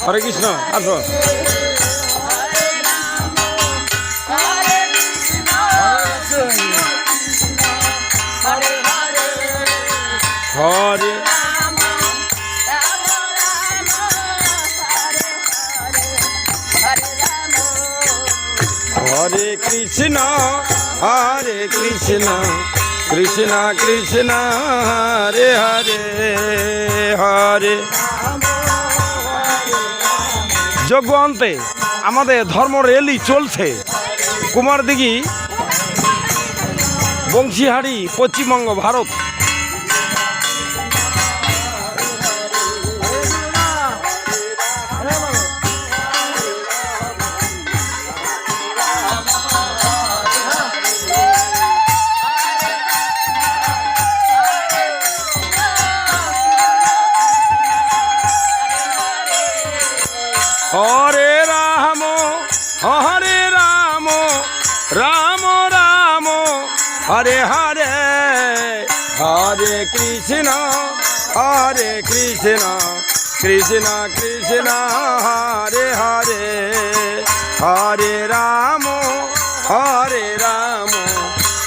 হরে কৃষ্ণ আসো। হরে হরে কৃষ্ণ হরে কৃষ্ণ কৃষ্ণ কৃষ্ণ হরে হরে হরে। যজ্ঞ অন্তে আমাদের ধর্ম র্যালি চলছে কুমারদিঘি বংশীহারি পশ্চিমবঙ্গ ভারত। হরে রাম রাম রাম হরে হরে হরে কৃষ্ণ কৃষ্ণ কৃষ্ণ হরে হরে হরে রাম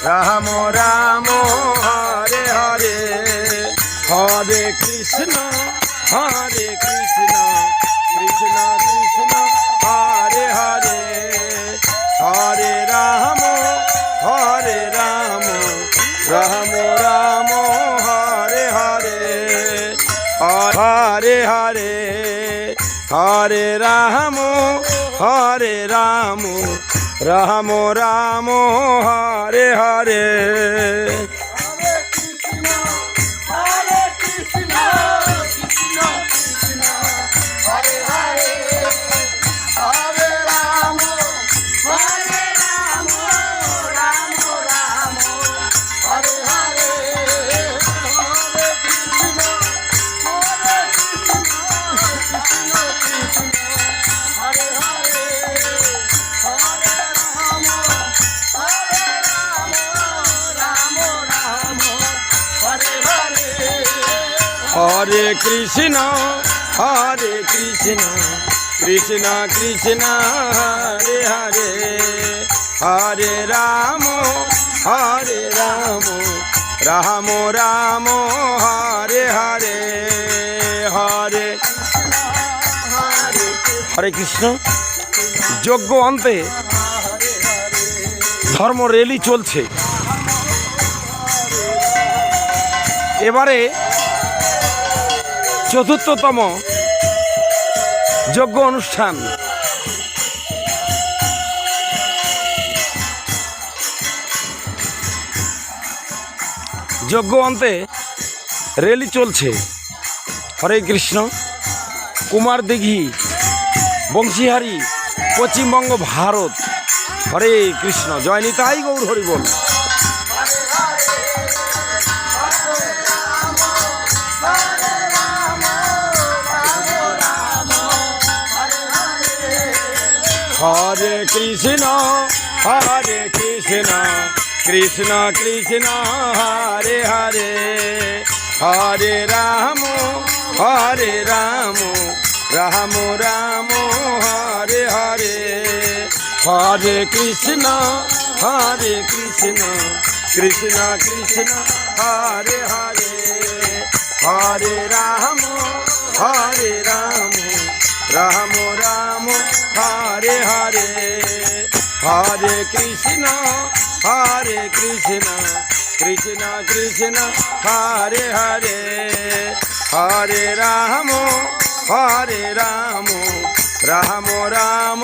রাম রাম হরে হরে হরে কৃষ্ণ কৃষ্ণ কৃষ্ণ হরে হরে হরে রাম রাম রাম হরে হরে হরে হরে হরে রাম রাম রাম হরে হরে। হরে কৃষ্ণ কৃষ্ণ কৃষ্ণ হরে হরে হরে রাম রাম রাম হরে হরে হরে হরে কৃষ্ণ। যজ্ঞ অন্তে ধর্ম র্যালি চলছে। এবারে চতুর্থতম যজ্ঞ অনুষ্ঠান। যজ্ঞ অন্তে র্যালি চলছে। হরে কৃষ্ণ কুমারদিঘি বংশীহারি পশ্চিমবঙ্গ ভারত। হরে কৃষ্ণ জয় নিতাই গৌর হরি বল। হরে কৃষ্ণ কৃষ্ণ কৃষ্ণ হরে হরে হরে রাম রাম রাম হরে হরে হরে কৃষ্ণ কৃষ্ণ কৃষ্ণ হরে হরে হরে রাম রাম রাম হরে হরে হরে কৃষ্ণ কৃষ্ণ কৃষ্ণ হরে হরে হরে রাম রাম রাম